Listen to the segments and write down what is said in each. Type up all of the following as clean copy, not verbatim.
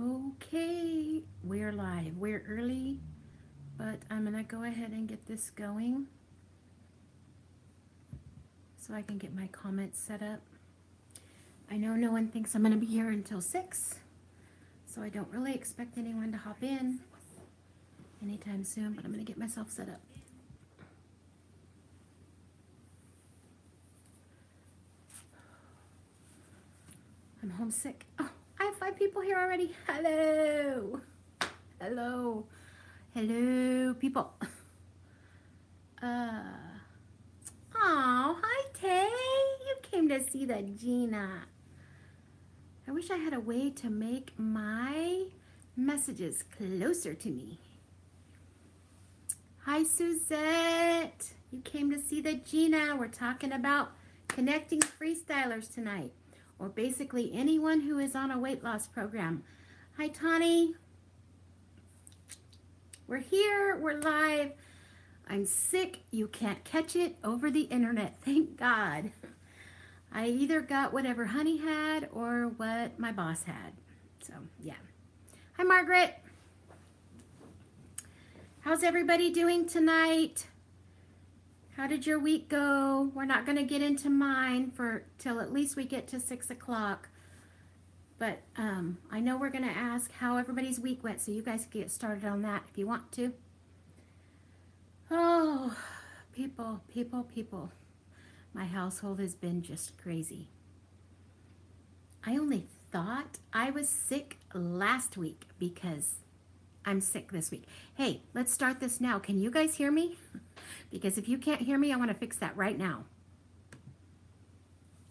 Okay, we're live. We're early, but I'm gonna go ahead and get this going so I can get my comments set up. I know no one thinks I'm gonna be here until 6, so I don't really expect anyone to hop in anytime soon, but I'm gonna get myself set up. I'm homesick. Oh, I have 5 people here already. Hello. Hello. Hello, people. Oh, hi, Tay. You came to see the Gina. I wish I had a way to make my messages closer to me. Hi, Suzette. You came to see the Gina. We're talking about connecting freestylers tonight, or basically anyone who is on a weight loss program. Hi, Tawny. We're here. We're live. I'm sick. You can't catch it over the internet. Thank God. I either got whatever Honey had or what my boss had. So, yeah. Hi, Margaret. How's everybody doing tonight? How did your week go? We're not going to get into mine till at least we get to 6 o'clock. But I know we're going to ask how everybody's week went, so you guys can get started on that if you want to. Oh, people. My household has been just crazy. I only thought I was sick last week because I'm sick this week. Hey, let's start this now. Can you guys hear me? Because if you can't hear me, I want to fix that right now.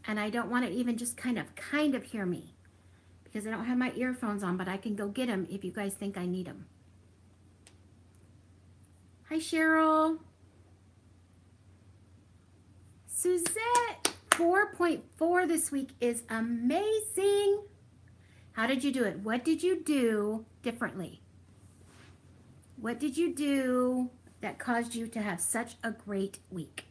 And I don't want to even just kind of hear me because I don't have my earphones on, but I can go get them if you guys think I need them. Hi, Cheryl. Suzette, 4.4 this week is amazing. How did you do it? What did you do differently? What did you do that caused you to have such a great week?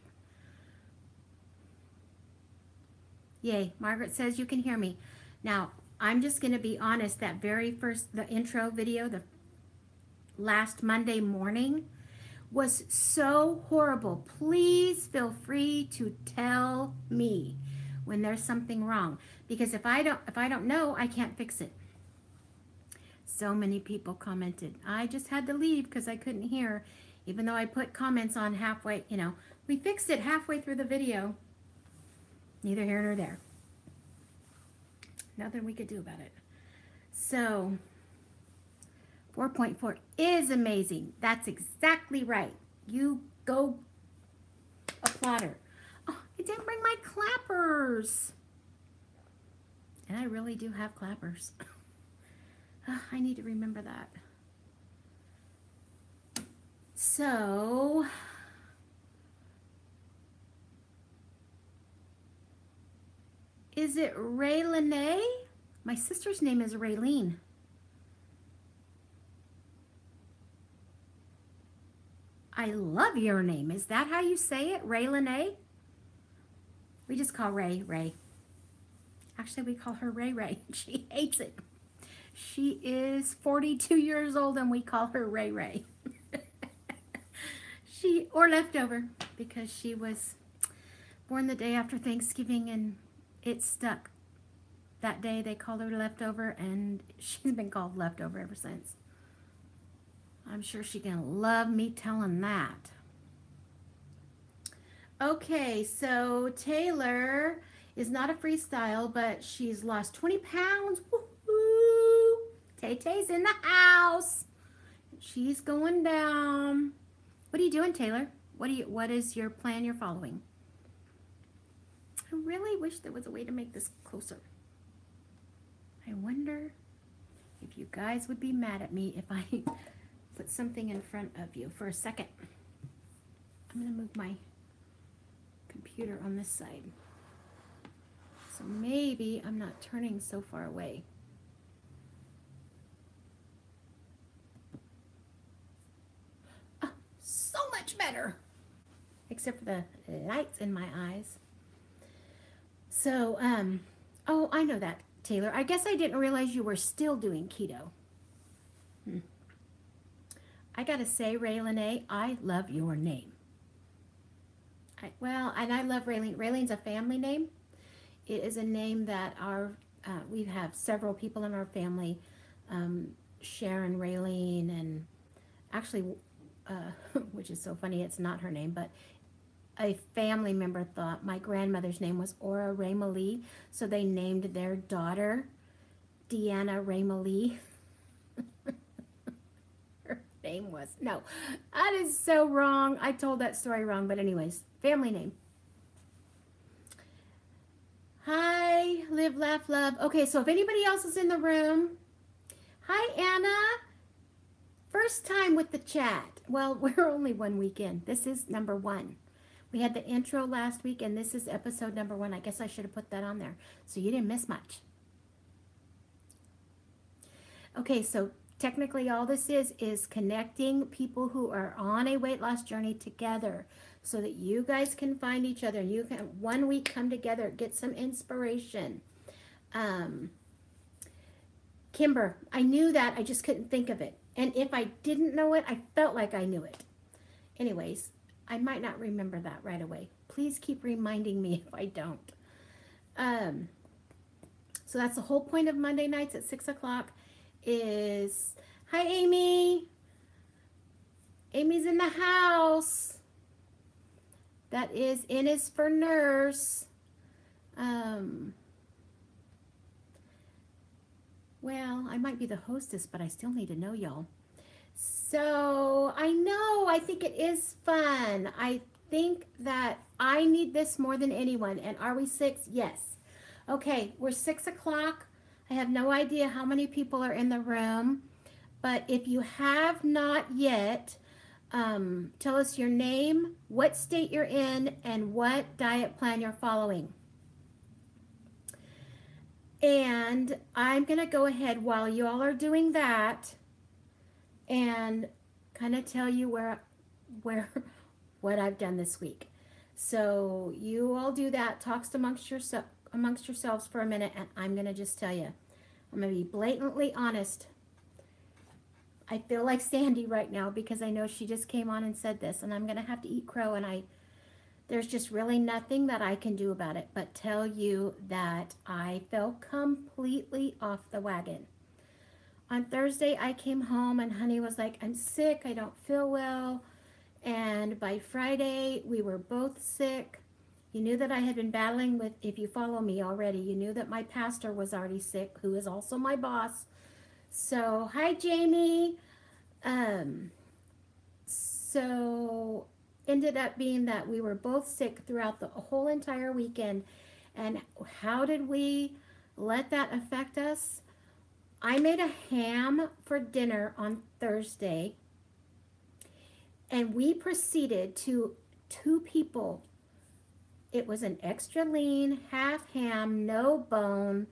Yay, Margaret says you can hear me. Now, I'm just going to be honest, the intro video, the last Monday morning, was so horrible. Please feel free to tell me when there's something wrong, because if I don't know, I can't fix it. So many people commented. I just had to leave because I couldn't hear, even though I put comments on halfway. We fixed it halfway through the video. Neither here nor there. Nothing we could do about it. So 4.4 is amazing. That's exactly right. You go applaud her. Oh, I didn't bring my clappers. And I really do have clappers. I need to remember that. So, is it Raylene? My sister's name is Raylene. I love your name. Is that how you say it? Raylene? We just call Ray. Actually, we call her Ray. She hates it. She is 42 years old and we call her Ray. Or leftover, because she was born the day after Thanksgiving and it stuck. That day they called her leftover and she's been called leftover ever since. I'm sure she's gonna love me telling that. Okay, so Taylor is not a freestyle, but she's lost 20 pounds. Woo-hoo! Tay-Tay's in the house. She's going down. What are you doing, Taylor? What is your plan you're following? I really wish there was a way to make this closer. I wonder if you guys would be mad at me if I put something in front of you for a second. I'm going to move my computer on this side. So maybe I'm not turning so far away. Oh, so much better. Except for the lights in my eyes. So, oh, I know that. Taylor. I guess I didn't realize you were still doing keto. I gotta say, Raylene, I love your name. And I love Raylene. Raylene's a family name. It is a name that we have several people in our family, Sharon, Raylene, and actually, which is so funny, it's not her name, but a family member thought my grandmother's name was Aura Raymalee, so they named their daughter Deanna Raymalee. Her name was, no, that is so wrong. I told that story wrong, but anyways, family name. Hi, live, laugh, love. Okay, so if anybody else is in the room, hi, Anna. First time with the chat. Well, we're only 1 week in. This is number 1. We had the intro last week, and this is episode number 1. I guess I should have put that on there, so you didn't miss much. Okay, so technically all this is connecting people who are on a weight loss journey together so that you guys can find each other. You can 1 week come together, get some inspiration. Kimber, I knew that, I just couldn't think of it. And if I didn't know it, I felt like I knew it. Anyways, I might not remember that right away. Please keep reminding me if I don't. So that's the whole point of Monday nights at 6 o'clock is, hi Amy. Amy's in the house. That is, N is for nurse. Well, I might be the hostess, but I still need to know y'all. So I think it is fun. I think that I need this more than anyone. And are we 6? Yes. Okay, we're 6 o'clock. I have no idea how many people are in the room, but if you have not yet, tell us your name, what state you're in, and what diet plan you're following. And I'm going to go ahead while you all are doing that and kind of tell you what I've done this week. So you all do that, talks amongst yourselves for a minute, and I'm going to just tell you, I'm going to be blatantly honest. I feel like Sandy right now because I know she just came on and said this, and I'm going to have to eat crow, and there's just really nothing that I can do about it but tell you that I fell completely off the wagon. On Thursday, I came home and Honey was like, I'm sick, I don't feel well. And by Friday, we were both sick. You knew that I had been battling with, if you follow me already, you knew that my pastor was already sick, who is also my boss. So, hi, Jamie. So ended up being that we were both sick throughout the whole entire weekend. And how did we let that affect us? I made a ham for dinner on Thursday, and we proceeded to 2 people. It was an extra lean, half ham, no bone,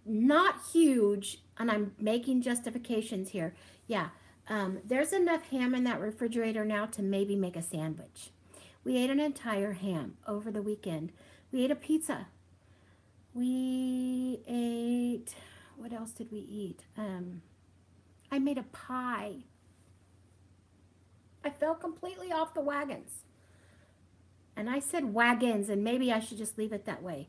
not huge, and I'm making justifications here. Yeah, there's enough ham in that refrigerator now to maybe make a sandwich. We ate an entire ham over the weekend. We ate a pizza. We ate, what else did we eat? I made a pie. I fell completely off the wagons. And I said wagons, and maybe I should just leave it that way.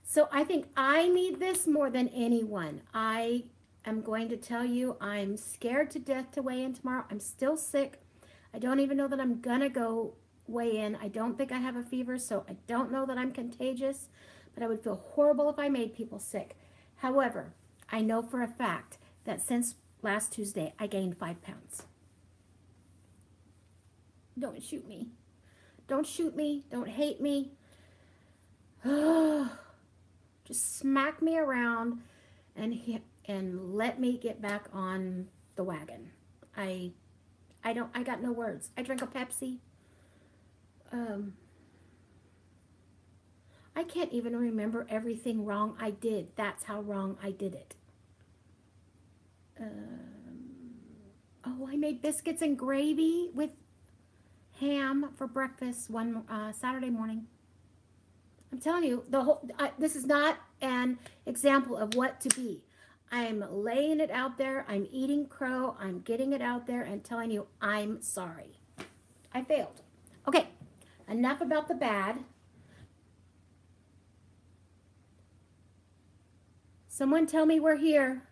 So I think I need this more than anyone. I am going to tell you I'm scared to death to weigh in tomorrow. I'm still sick. I don't even know that I'm going to go weigh in. I don't think I have a fever, so I don't know that I'm contagious, but I would feel horrible if I made people sick. However, I know for a fact that since last Tuesday, I gained 5 pounds. Don't shoot me. Don't shoot me. Don't hate me. Just smack me around and let me get back on the wagon. I got no words. I drank a Pepsi. I can't even remember everything wrong I did. That's how wrong I did it. Oh, I made biscuits and gravy with ham for breakfast one Saturday morning. I'm telling you, this is not an example of what to be. I'm laying it out there. I'm eating crow. I'm getting it out there and telling you I'm sorry. I failed. Okay, enough about the bad. Someone tell me we're here.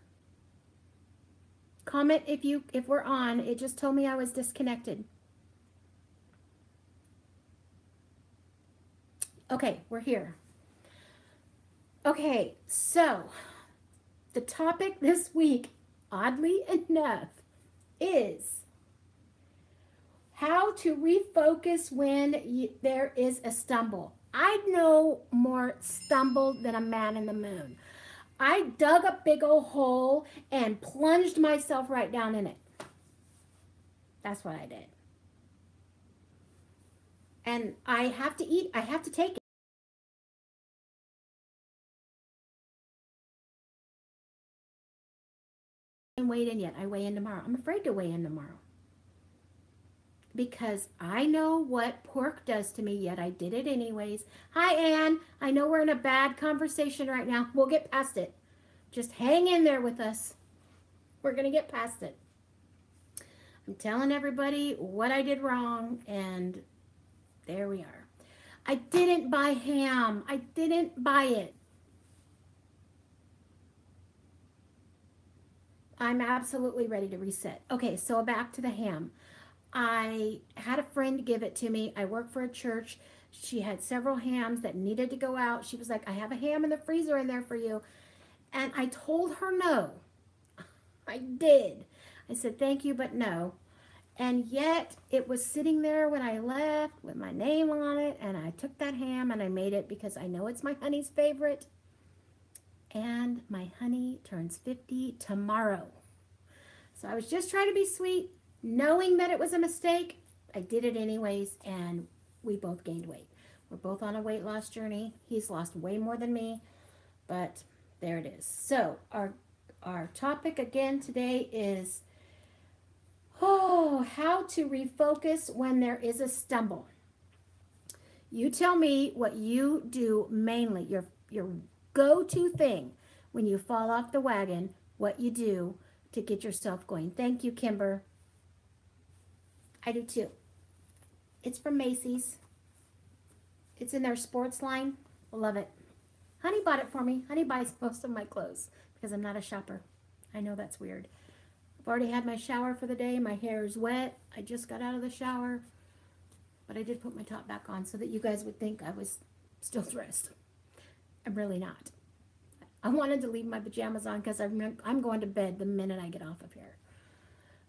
Comment if we're on. It just told me I was disconnected. Okay, we're here. Okay, so the topic this week, oddly enough, is how to refocus when there is a stumble. I know more stumble than a man in the moon. I dug a big old hole and plunged myself right down in it. That's what I did. And I have to eat, I have to take it. I haven't weighed in yet. I weigh in tomorrow. I'm afraid to weigh in tomorrow. Because I know what pork does to me, yet I did it anyways. Hi, Ann. I know we're in a bad conversation right now. We'll get past it. Just hang in there with us. We're going to get past it. I'm telling everybody what I did wrong, and there we are. I didn't buy ham. I didn't buy it. I'm absolutely ready to reset. Okay, so back to the ham. I had a friend give it to me. I work for a church. She had several hams that needed to go out. She was like, I have a ham in the freezer in there for you. And I told her no. I did. I said, thank you, but no. And yet it was sitting there when I left with my name on it. And I took that ham and I made it because I know it's my honey's favorite. And my honey turns 50 tomorrow. So I was just trying to be sweet. Knowing that it was a mistake, I did it anyways, and we both gained weight. We're both on a weight loss journey. He's lost way more than me, but there it is. So our topic again today is, how to refocus when there is a stumble. You tell me what you do mainly, your go-to thing when you fall off the wagon, what you do to get yourself going. Thank you, Kimber. I do too. It's from Macy's. It's in their sports line. Love it. Honey bought it for me. Honey buys most of my clothes because I'm not a shopper. I know that's weird. I've already had my shower for the day. My hair is wet. I just got out of the shower. But I did put my top back on so that you guys would think I was still dressed. I'm really not. I wanted to leave my pajamas on because I'm going to bed the minute I get off of here.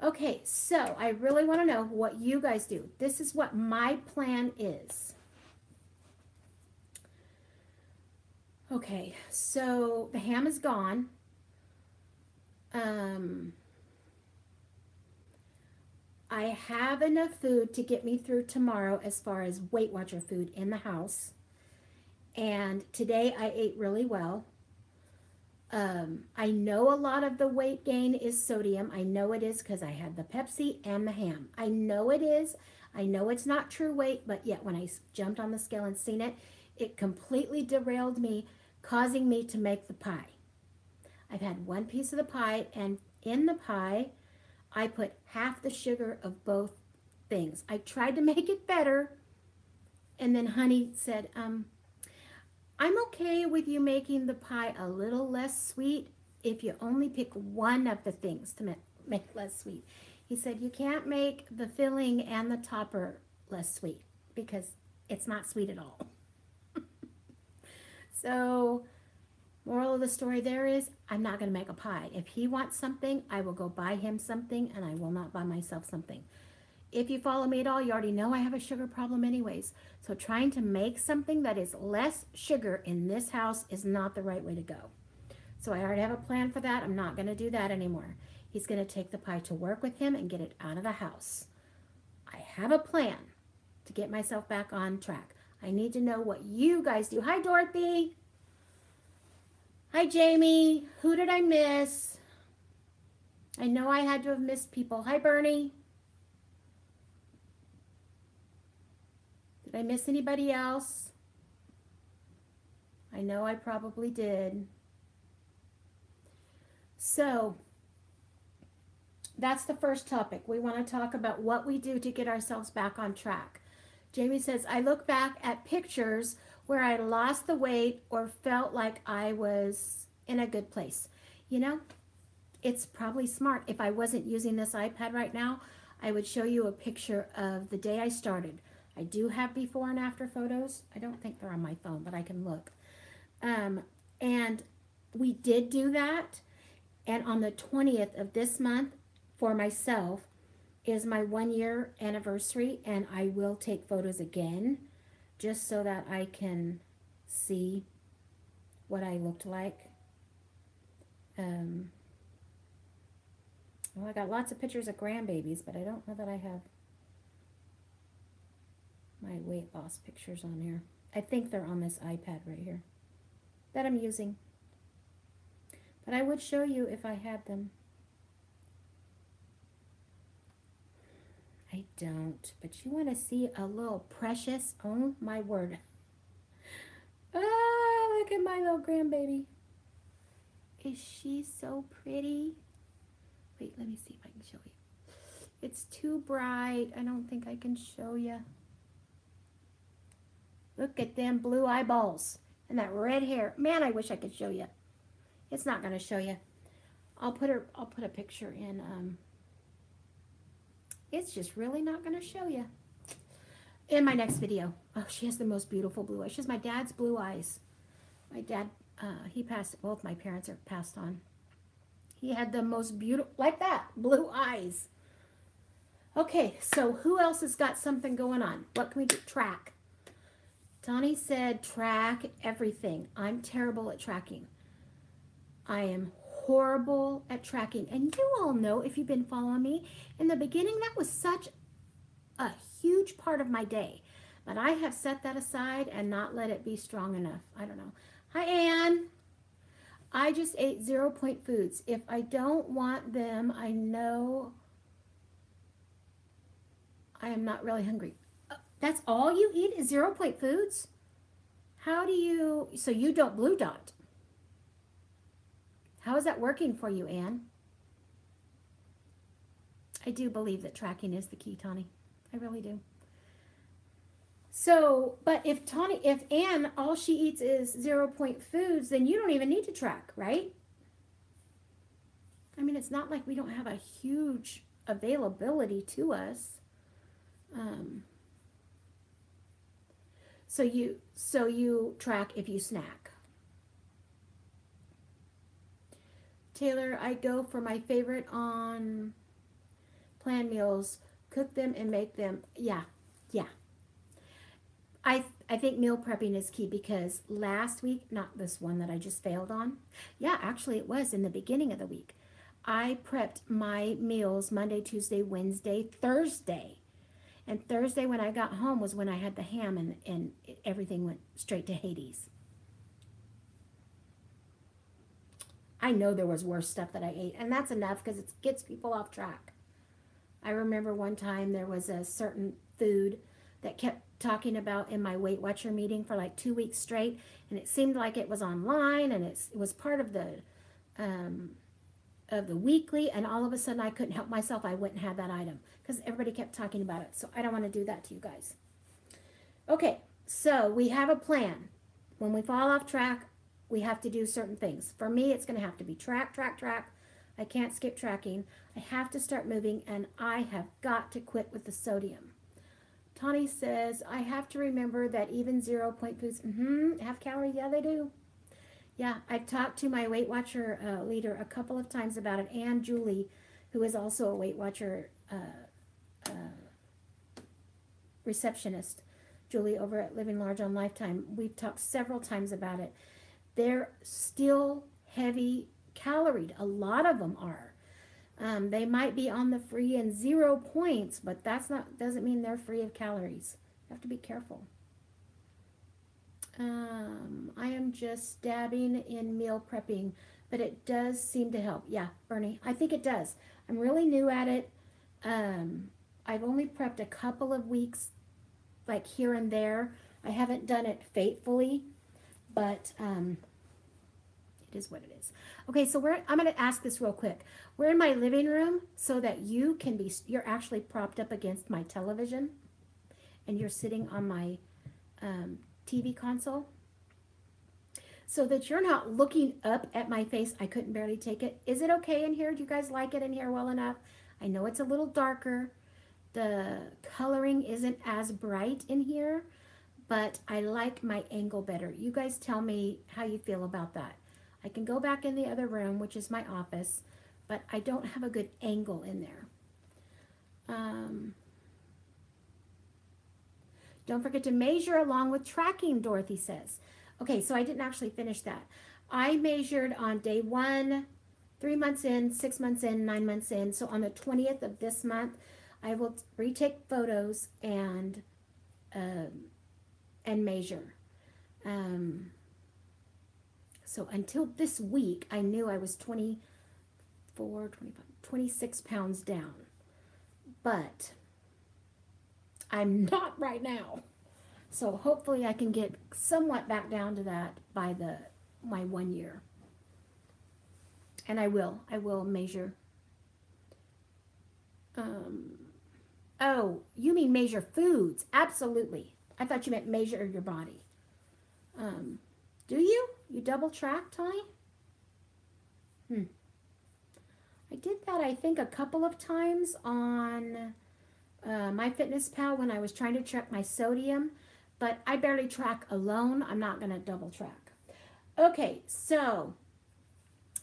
Okay, so I really want to know what you guys do. This is what my plan is. Okay, so the ham is gone. I have enough food to get me through tomorrow as far as Weight Watcher food in the house. And today I ate really well. I know a lot of the weight gain is sodium. I know it is because I had the Pepsi and the ham. I know it is. I know it's not true weight, but yet when I jumped on the scale and seen it, it completely derailed me, causing me to make the pie. I've had one piece of the pie, and in the pie, I put half the sugar of both things. I tried to make it better, and then Honey said, I'm okay with you making the pie a little less sweet if you only pick one of the things to make less sweet. He said, you can't make the filling and the topper less sweet because it's not sweet at all. So, moral of the story there is, I'm not going to make a pie. If he wants something, I will go buy him something, and I will not buy myself something. If you follow me at all, you already know I have a sugar problem anyways. So trying to make something that is less sugar in this house is not the right way to go. So I already have a plan for that. I'm not going to do that anymore. He's going to take the pie to work with him and get it out of the house. I have a plan to get myself back on track. I need to know what you guys do. Hi, Dorothy. Hi, Jamie. Who did I miss? I know I had to have missed people. Hi, Bernie. Did I miss anybody else? I know I probably did. So that's the first topic. We want to talk about what we do to get ourselves back on track. Jamie says, I look back at pictures where I lost the weight or felt like I was in a good place. You know, it's probably smart. If I wasn't using this iPad right now, I would show you a picture of the day I started. I do have before and after photos. I don't think they're on my phone, but I can look. And we did do that. And on the 20th of this month, for myself, is my 1 year anniversary, and I will take photos again just so that I can see what I looked like. Well, I got lots of pictures of grandbabies, but I don't know that I have my weight loss pictures on here. I think they're on this iPad right here that I'm using. But I would show you if I had them. I don't, but you want to see a little precious, oh my word. Ah, look at my little grandbaby. Is she so pretty? Wait, let me see if I can show you. It's too bright. I don't think I can show you. Look at them blue eyeballs and that red hair. Man, I wish I could show you. It's not going to show you. I'll put a picture in. It's just really not going to show you in my next video. Oh, she has the most beautiful blue eyes. She has my dad's blue eyes. My dad, he passed, both my parents are passed on. He had the most beautiful, like that, blue eyes. Okay, so who else has got something going on? What can we do? Track. Tony said track everything. I'm terrible at tracking. I am horrible at tracking. And you all know, if you've been following me, in the beginning, that was such a huge part of my day. But I have set that aside and not let it be strong enough. I don't know. Hi, Ann. I just ate 0-point foods. If I don't want them, I know I am not really hungry. That's all you eat is 0-point foods? How do you, so you don't blue dot? How is that working for you, Ann? I do believe that tracking is the key, Tawny. I really do. So, but if Ann, all she eats is 0-point foods, then you don't even need to track, right? I mean, it's not like we don't have a huge availability to us. So you track if you snack. Taylor, I go for my favorite on plan meals, cook them and make them. Yeah. I think meal prepping is key because last week, not this one that I just failed on. Yeah, actually it was in the beginning of the week. I prepped my meals Monday, Tuesday, Wednesday, Thursday. And Thursday when I got home was when I had the ham and everything went straight to Hades. I know there was worse stuff that I ate, and that's enough because it gets people off track. I remember one time there was a certain food that kept talking about in my Weight Watcher meeting for like 2 weeks straight, and it seemed like it was online, and it was part of the weekly, and all of a sudden I couldn't help myself. I went and had that item because everybody kept talking about it, so I don't want to do that to you guys. Okay, so we have a plan. When we fall off track, we have to do certain things. For me, it's going to have to be track. I can't skip tracking. I have to start moving, and I have got to quit with the sodium. Tawny says, I have to remember that even 0-point foods have calories. Yeah, they do. Yeah, I've talked to my Weight Watcher leader a couple of times about it, and Julie, who is also a Weight Watcher receptionist. Julie over at Living Large on Lifetime. We've talked several times about it. They're still heavy caloried. A lot of them are. They might be on the free and 0 points, but doesn't mean they're free of calories. You have to be careful. I am just dabbing in meal prepping, but it does seem to help. Yeah, Bernie, I think it does. I'm really new at it. I've only prepped a couple of weeks, like here and there. I haven't done it faithfully, but it is what it is. Okay, so I'm going to ask this real quick. We're in my living room so that you're actually propped up against my television and you're sitting on my TV console so that you're not looking up at my face. I couldn't barely take it. Is it okay in here? Do you guys like it in here well enough? I know it's a little darker. The coloring isn't as bright in here, but I like my angle better. You guys tell me how you feel about that. I can go back in the other room, which is my office, but I don't have a good angle in there. Don't forget to measure along with tracking, Dorothy says. Okay, so I didn't actually finish that. I measured on day 1, 3 months in, 6 months in, 9 months in. So on the 20th of this month, I will retake photos and measure. So until this week, I knew I was 24, 25, 26 pounds down. But I'm not right now. So hopefully I can get somewhat back down to that by my 1 year. And I will measure. Oh, you mean measure foods? Absolutely. I thought you meant measure your body. Do you? You double track, Tony? I did that, I think, a couple of times on MyFitness Pal when I was trying to track my sodium, but I barely track alone. I'm not going to double track. Okay, so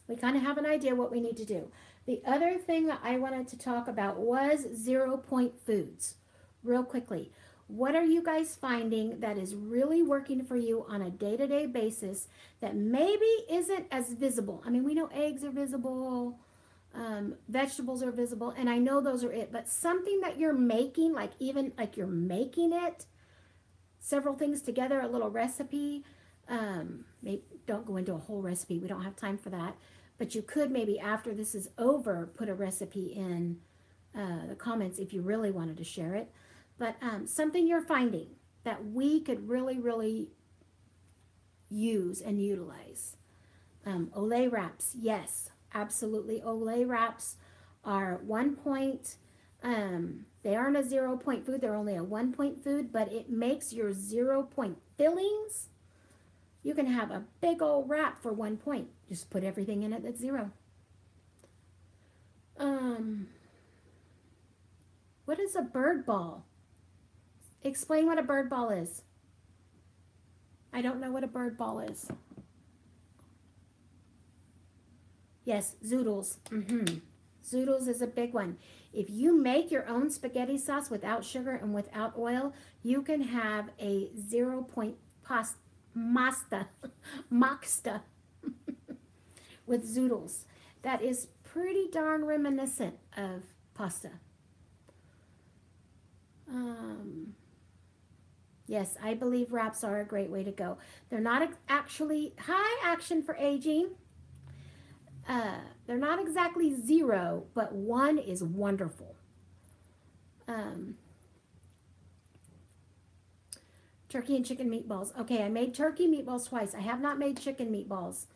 we kind of have an idea what we need to do. The other thing that I wanted to talk about was 0-point foods. Real quickly, what are you guys finding that is really working for you on a day-to-day basis that maybe isn't as visible? I mean, we know eggs are visible, vegetables are visible, and I know those are it, but something that you're making, like even like you're making it, several things together, a little recipe. Maybe don't go into a whole recipe. We don't have time for that. But you could maybe after this is over, put a recipe in the comments if you really wanted to share it. But something you're finding that we could really, really use and utilize. Olay wraps, yes, absolutely. Olay wraps are 1 point. They aren't a 0-point food. They're only a 1-point food, but it makes your 0-point fillings. You can have a big old wrap for 1 point. Just put everything in it that's 0. What is a bird ball? Explain what a bird ball is. I don't know what a bird ball is. Yes, zoodles. Zoodles is a big one. If you make your own spaghetti sauce without sugar and without oil, you can have a 0-point maxta with zoodles. That is pretty darn reminiscent of pasta. Yes, I believe wraps are a great way to go. They're not actually high action for aging. They're not exactly 0, but 1 is wonderful. Turkey and chicken meatballs. Okay, I made turkey meatballs twice. I have not made chicken meatballs.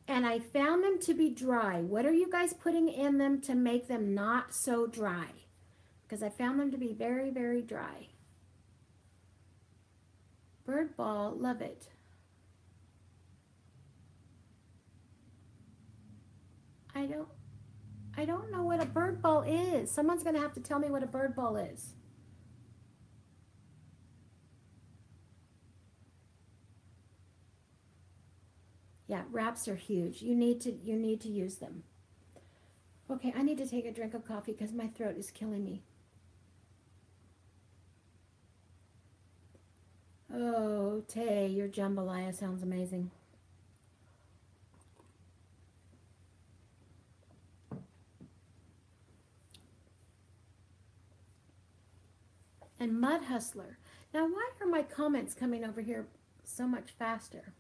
And I found them to be dry. What are you guys putting in them to make them not so dry? Because I found them to be very, very dry. Bird ball, love it. I don't know what a bird ball is. Someone's going to have to tell me what a bird ball is. Yeah, wraps are huge. You need to use them. Okay, I need to take a drink of coffee because my throat is killing me. Oh, Tay, your jambalaya sounds amazing. And Mud Hustler. Now, why are my comments coming over here so much faster?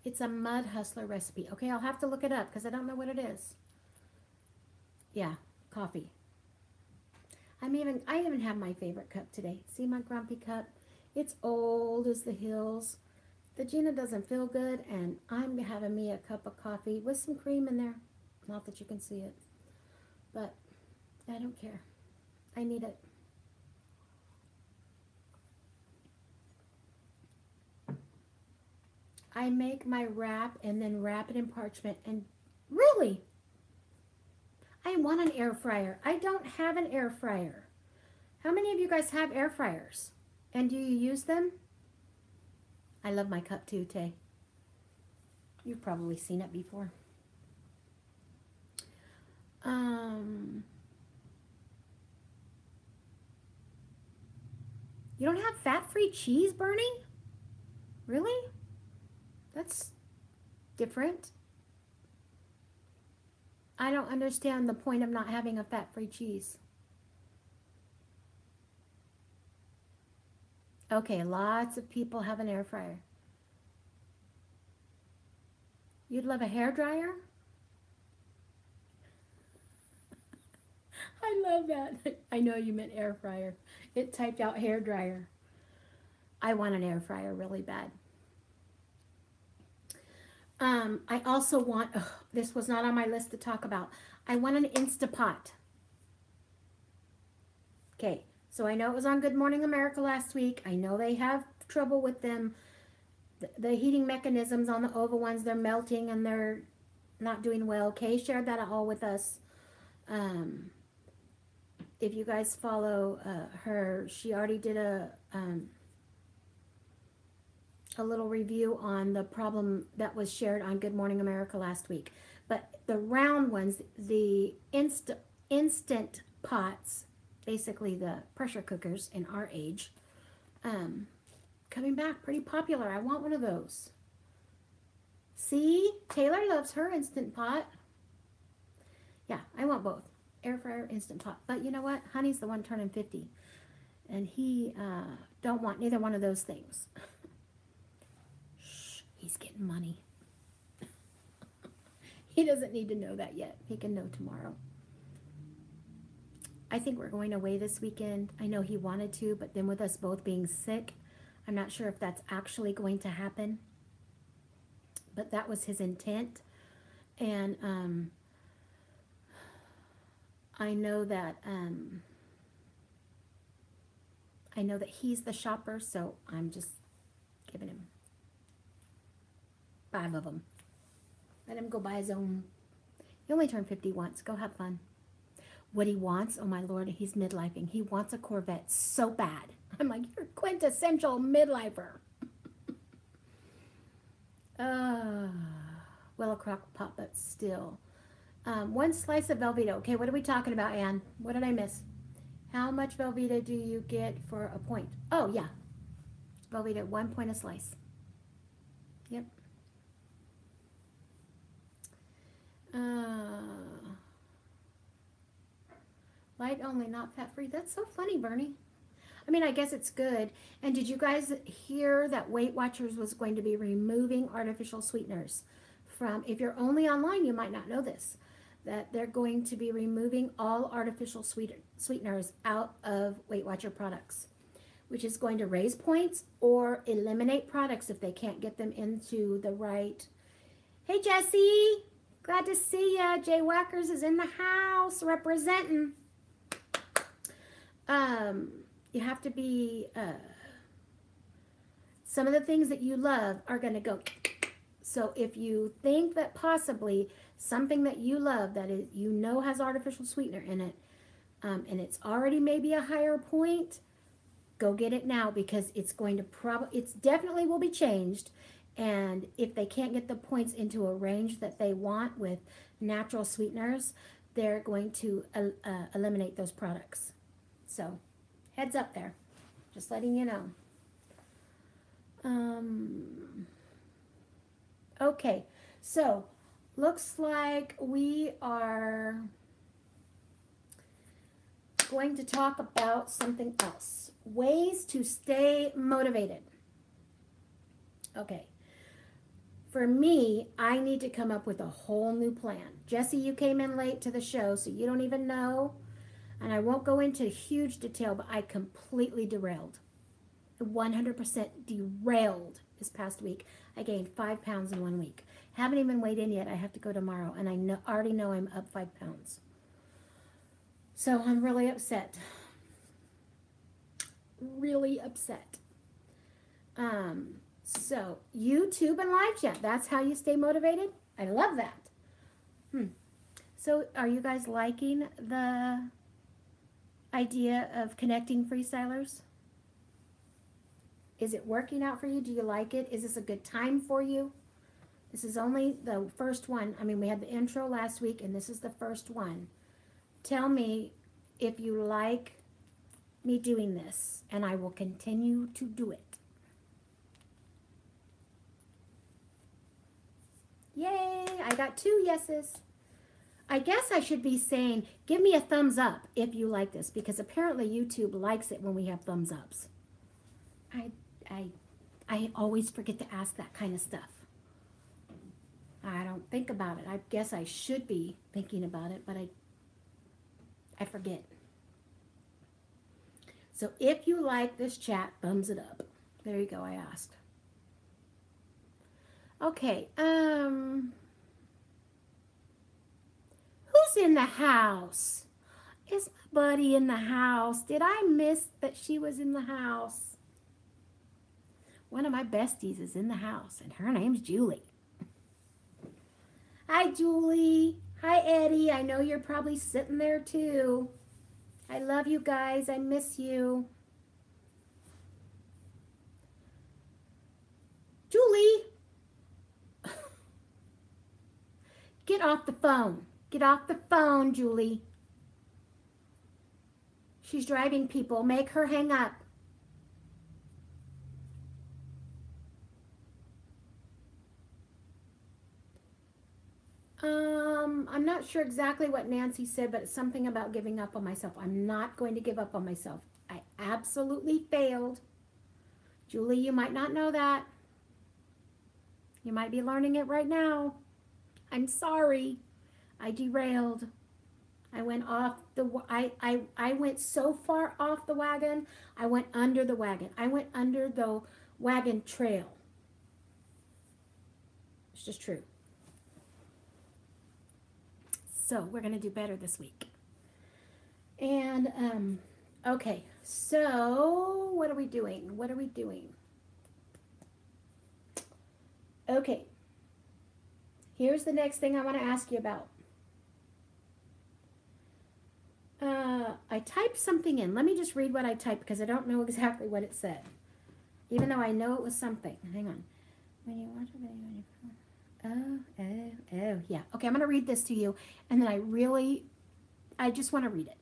It's a Mud Hustler recipe. Okay, I'll have to look it up because I don't know what it is. Yeah, coffee. I even have my favorite cup today. See my grumpy cup? It's old as the hills. The Gina doesn't feel good, and I'm having me a cup of coffee with some cream in there. Not that you can see it, but I don't care. I need it. I make my wrap and then wrap it in parchment. And really, I want an air fryer. I don't have an air fryer. How many of you guys have air fryers? And do you use them? I love my cup too, Tay. You've probably seen it before. You don't have fat-free cheese, Bernie? Really? That's different. I don't understand the point of not having a fat-free cheese. Okay, lots of people have an air fryer. You'd love a hair dryer? I love that. I know you meant air fryer. It typed out hair dryer. I want an air fryer really bad. I also want, this was not on my list to talk about. I want an Instapot. Okay, so I know it was on Good Morning America last week. I know they have trouble with them. The heating mechanisms on the oval ones, they're melting and they're not doing well. Kay shared that all with us. If you guys follow her, she already did a little review on the problem that was shared on Good Morning America last week. But the round ones, the instant pots, basically the pressure cookers in our age, coming back pretty popular. I want one of those. See, Taylor loves her Instant Pot. Yeah, I want both. Air fryer, Instant Pot. But you know what? Honey's the one turning 50. And he don't want neither one of those things. Shh, he's getting money. He doesn't need to know that yet. He can know tomorrow. I think we're going away this weekend. I know he wanted to, but then with us both being sick, I'm not sure if that's actually going to happen. But that was his intent. And I know that he's the shopper, so I'm just giving him 5 of them. Let him go buy his own. He only turned 50 once. Go have fun. What he wants, oh my Lord, he's midlifing. He wants a Corvette so bad. I'm like, you're quintessential midlifer. Well, a crock pot, but still. 1 slice of Velveeta. Okay, what are we talking about, Anne? What did I miss? How much Velveeta do you get for a point? Oh, yeah. Velveeta, 1 point a slice. Yep. Light only, not fat free. That's so funny, Bernie. I mean, I guess it's good. And did you guys hear that Weight Watchers was going to be removing artificial sweeteners from, if you're only online, you might not know this, that they're going to be removing all artificial sweeteners out of Weight Watcher products, which is going to raise points or eliminate products if they can't get them into the right. Hey, Jesse. Glad to see ya. Jay Wackers is in the house representing. You have to be, some of the things that you love are going to go. So if you think that possibly something that you love that is, you know, has artificial sweetener in it, and it's already maybe a higher point, go get it now, because it's going to it's definitely will be changed. And if they can't get the points into a range that they want with natural sweeteners, they're going to eliminate those products. So heads up there, just letting you know. Okay, so looks like we are going to talk about something else. Ways to stay motivated. Okay. For me, I need to come up with a whole new plan. Jesse, you came in late to the show, so you don't even know. And I won't go into huge detail, but I completely derailed. 100% derailed this past week. I gained 5 pounds in 1 week. Haven't even weighed in yet. I have to go tomorrow, and I already know I'm up 5 pounds. So I'm really upset. Really upset. So YouTube and live chat, that's how you stay motivated? I love that. So are you guys liking the idea of connecting freestylers? Is it working out for you? Do you like it? Is this a good time for you? This is only the first one. I mean, we had the intro last week, and this is the first one. Tell me if you like me doing this, and I will continue to do it. Yay! I got 2 yeses. I guess I should be saying, give me a thumbs up if you like this, because apparently YouTube likes it when we have thumbs ups. I always forget to ask that kind of stuff. I don't think about it. I guess I should be thinking about it, but I forget. So if you like this chat, thumbs it up. There you go, I asked. Okay, who's in the house? Is my buddy in the house? Did I miss that she was in the house? One of my besties is in the house, and her name's Julie. Hi, Julie. Hi, Eddie. I know you're probably sitting there, too. I love you guys. I miss you. Julie! Get off the phone. Get off the phone, Julie. She's driving people. Make her hang up. I'm not sure exactly what Nancy said, but it's something about giving up on myself. I'm not going to give up on myself. I absolutely failed. Julie, you might not know that. You might be learning it right now. I'm sorry. I derailed. I went off the, I went so far off the wagon, I went under the wagon. I went under the wagon trail. It's just true. So we're going to do better this week. And, okay, so what are we doing? What are we doing? Okay, here's the next thing I want to ask you about. I typed something in. Let me just read what I typed because I don't know exactly what it said, even though I know it was something. Hang on. When you watch a video, yeah. Okay, I'm going to read this to you, and then I just want to read it.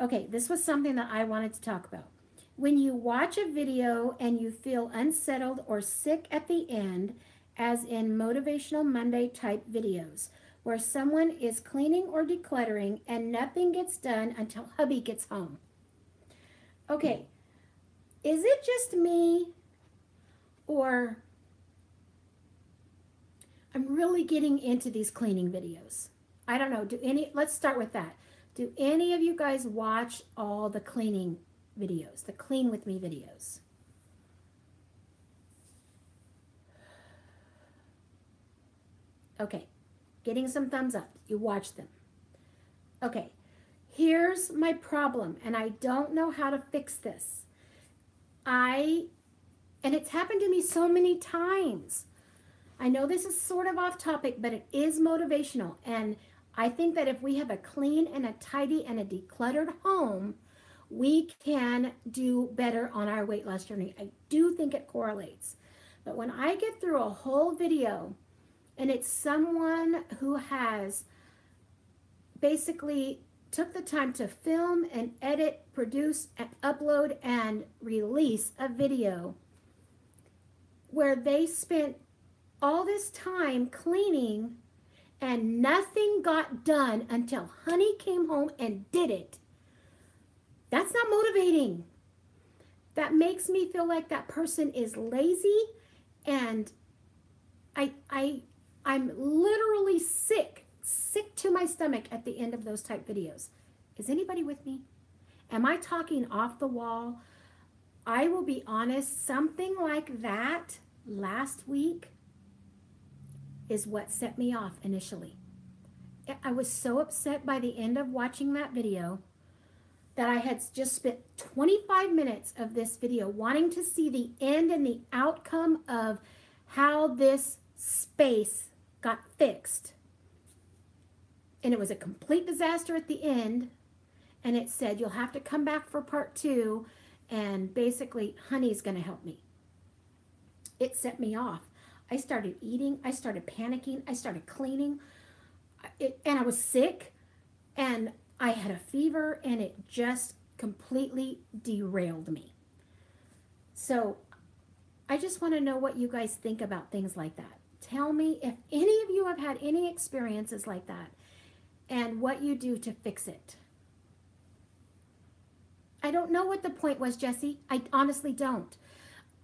Okay, this was something that I wanted to talk about. When you watch a video and you feel unsettled or sick at the end, as in Motivational Monday type videos, where someone is cleaning or decluttering and nothing gets done until hubby gets home. Okay, is it just me, or I'm really getting into these cleaning videos? I don't know. Let's start with that. Do any of you guys watch all the cleaning videos, the Clean With Me videos? Okay, getting some thumbs up. You watch them. Okay, here's my problem, and I don't know how to fix this. And it's happened to me so many times. I know this is sort of off topic, but it is motivational, and I think that if we have a clean and a tidy and a decluttered home, we can do better on our weight loss journey. I do think it correlates. But when I get through a whole video and it's someone who has basically took the time to film and edit, produce, and upload and release a video where they spent all this time cleaning and nothing got done until honey came home and did it, that's not motivating. That makes me feel like that person is lazy, and I'm literally sick to my stomach at the end of those type videos. Is anybody with me? Am I talking off the wall? I will be honest, something like that last week is what set me off initially. I was so upset by the end of watching that video that I had just spent 25 minutes of this video wanting to see the end and the outcome of how this space got fixed. And it was a complete disaster at the end. And it said, you'll have to come back for part 2. And basically, Honey's going to help me. It set me off. I started eating. I started panicking. I started cleaning. And I was sick. And I had a fever. And it just completely derailed me. So I just want to know what you guys think about things like that. Tell me if any of you have had any experiences like that and what you do to fix it. I don't know what the point was, Jessie. I honestly don't.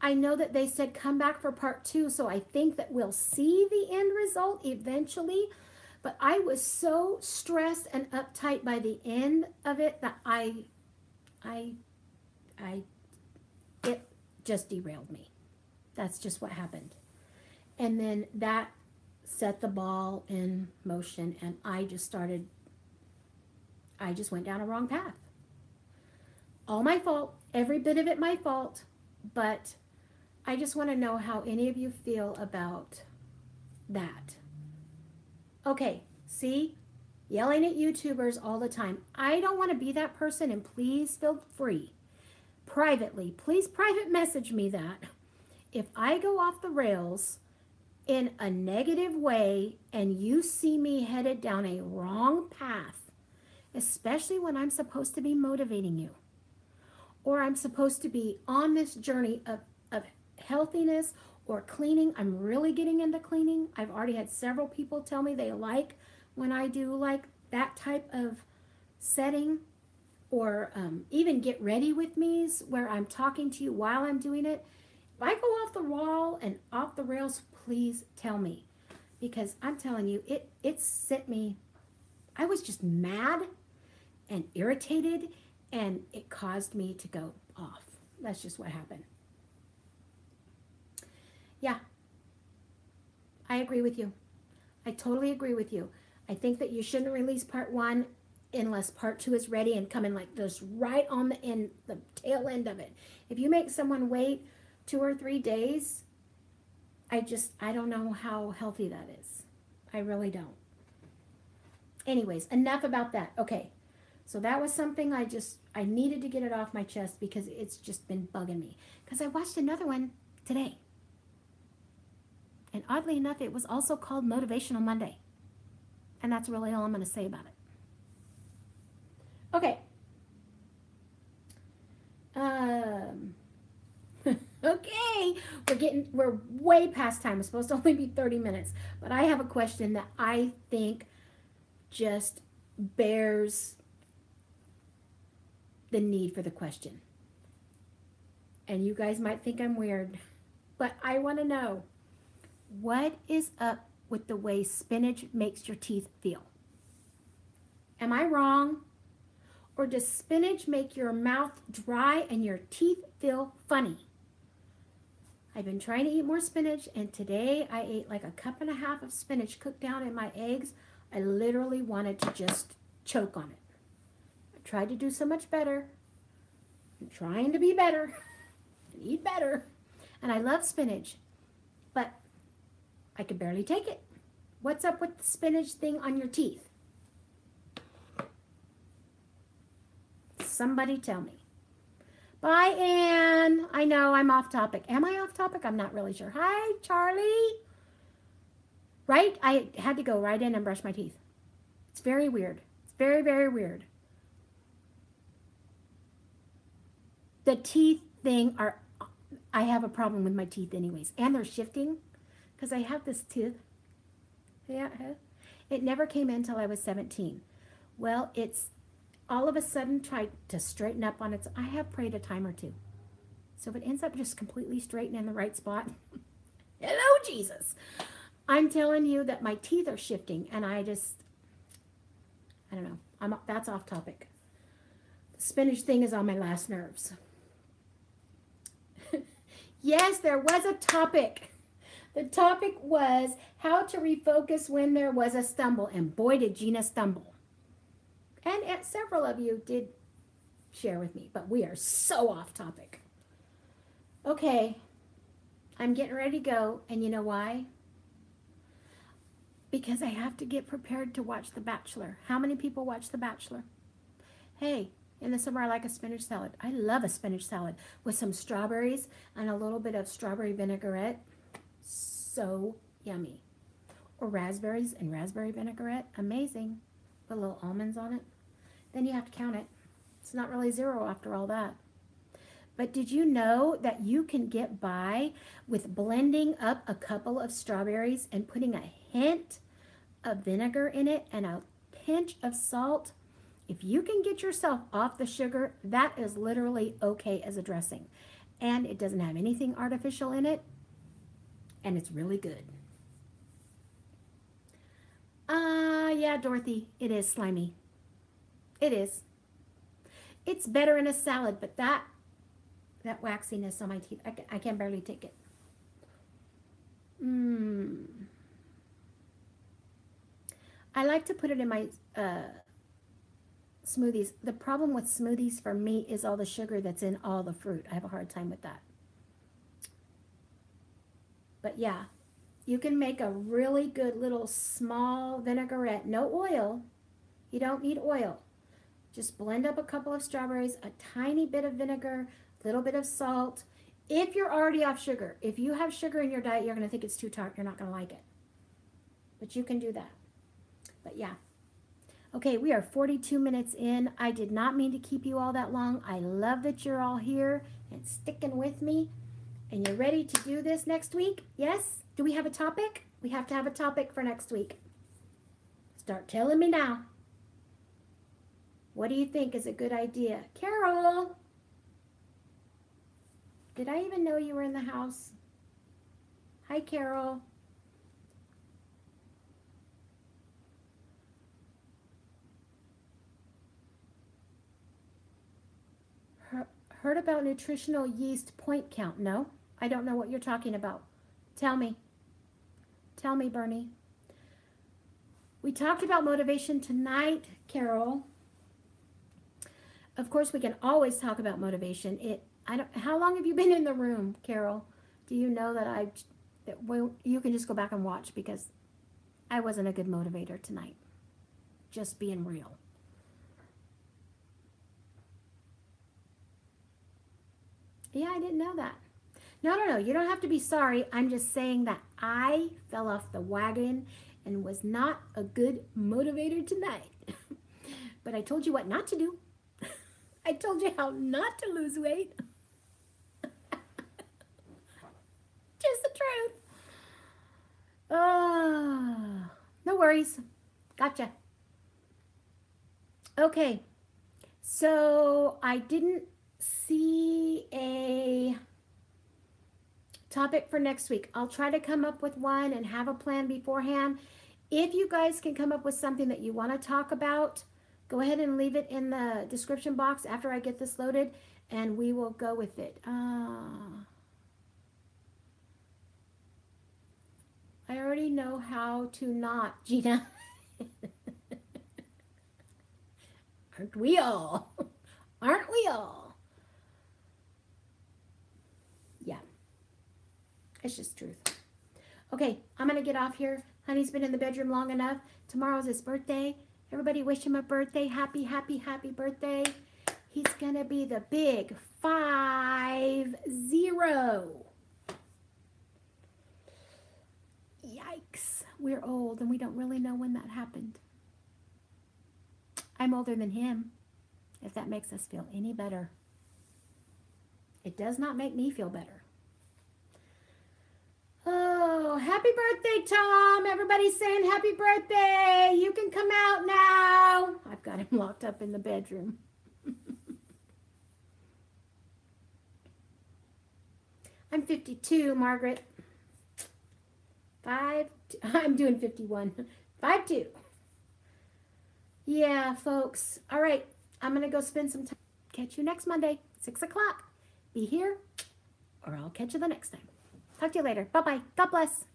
I know that they said come back for part 2, so I think that we'll see the end result eventually. But I was so stressed and uptight by the end of it that it just derailed me. That's just what happened. And then that set the ball in motion, and I just went down a wrong path. All my fault, every bit of it my fault, but I just want to know how any of you feel about that. Okay, see? Yelling at YouTubers all the time. I don't want to be that person, and please feel free. Privately, please private message me that. If I go off the rails in a negative way and you see me headed down a wrong path, especially when I'm supposed to be motivating you, or I'm supposed to be on this journey of healthiness or cleaning. I'm really getting into cleaning. I've already had several people tell me they like when I do like that type of setting, or even get ready with me's where I'm talking to you while I'm doing it. If I go off the wall and off the rails, please tell me, because I'm telling you, it set me. I was just mad and irritated, and it caused me to go off. That's just what happened. Yeah, I agree with you. I totally agree with you. I think that you shouldn't release part 1 unless part 2 is ready and coming like this right on the end, the tail end of it. If you make someone wait 2 or 3 days, I don't know how healthy that is. I really don't. Anyways, enough about that. Okay. So that was something I needed to get it off my chest because it's just been bugging me. Because I watched another one today. And oddly enough, it was also called Motivational Monday. And that's really all I'm going to say about it. Okay. Okay. We're way past time. It's supposed to only be 30 minutes. But I have a question that I think just bears the need for the question. And you guys might think I'm weird, but I want to know, what is up with the way spinach makes your teeth feel? Am I wrong? Or does spinach make your mouth dry and your teeth feel funny? I've been trying to eat more spinach, and today I ate like 1.5 cups of spinach cooked down in my eggs. I literally wanted to just choke on it. Tried to do so much better. I'm trying to be better and eat better. And I love spinach, but I could barely take it. What's up with the spinach thing on your teeth? Somebody tell me. Bye, Ann. I know I'm off topic. Am I off topic? I'm not really sure. Hi, Charlie. Right? I had to go right in and brush my teeth. It's very weird. It's very, very weird. The teeth thing I have a problem with my teeth anyways. And they're shifting because I have this tooth. Yeah. It never came in until I was 17. Well, it's all of a sudden tried to straighten up on its. I have prayed a time or two. So if it ends up just completely straight and in the right spot, hello, Jesus. I'm telling you that my teeth are shifting, and I don't know. That's off topic. The spinach thing is on my last nerves. Yes, there was a topic. The topic was how to refocus when there was a stumble. And boy, did Gina stumble. And several of you did share with me, but we are so off topic. Okay, I'm getting ready to go. And you know why? Because I have to get prepared to watch The Bachelor. How many people watch The Bachelor? Hey, in the summer I like a spinach salad. I love a spinach salad with some strawberries and a little bit of strawberry vinaigrette. So yummy. Or raspberries and raspberry vinaigrette. Amazing. Put little almonds on it. Then you have to count it. It's not really zero after all that. But did you know that you can get by with blending up a couple of strawberries and putting a hint of vinegar in it and a pinch of salt? If you can get yourself off the sugar, that is literally okay as a dressing. And it doesn't have anything artificial in it. And it's really good. Yeah, Dorothy, it is slimy. It is. It's better in a salad, but that waxiness on my teeth, I can barely take it. I like to put it in my smoothies. The problem with smoothies for me is all the sugar that's in all the fruit. I have a hard time with that. But yeah, you can make a really good little small vinaigrette. No oil. You don't need oil. Just blend up a couple of strawberries, a tiny bit of vinegar, a little bit of salt. If you're already off sugar, if you have sugar in your diet, you're going to think it's too tart. You're not going to like it. But you can do that. But yeah. Okay, we are 42 minutes in. I did not mean to keep you all that long. I love that you're all here and sticking with me. And you're ready to do this next week? Yes? Do we have a topic? We have to have a topic for next week. Start telling me now. What do you think is a good idea? Carol! Did I even know you were in the house? Hi, Carol. Heard about nutritional yeast point count? No, I don't know what you're talking about. Tell me. Tell me, Bernie. We talked about motivation tonight, Carol. Of course, we can always talk about motivation. How long have you been in the room, Carol? Do you know that you can just go back and watch because I wasn't a good motivator tonight. Just being real. Yeah, I didn't know that. No. You don't have to be sorry. I'm just saying that I fell off the wagon and was not a good motivator tonight. But I told you what not to do. I told you how not to lose weight. Just the truth. Oh, no worries. Gotcha. Okay. So I didn't see a topic for next week. I'll try to come up with one and have a plan beforehand. If you guys can come up with something that you want to talk about, go ahead and leave it in the description box after I get this loaded, and we will go with it. I already know how to not, Gina. Aren't we all? Aren't we all? Yeah. It's just truth. Okay, I'm going to get off here. Honey's been in the bedroom long enough. Tomorrow's his birthday. Everybody wish him a birthday. Happy, happy, happy birthday. He's going to be the big 50. Yikes. We're old and we don't really know when that happened. I'm older than him, if that makes us feel any better. It does not make me feel better. Oh, happy birthday, Tom. Everybody's saying happy birthday. You can come out now. I've got him locked up in the bedroom. I'm 52, Margaret. I'm doing 51. 5'2". Yeah, folks. All right. I'm going to go spend some time. Catch you next Monday, 6 o'clock. Be here or I'll catch you the next time. Talk to you later. Bye-bye. God bless.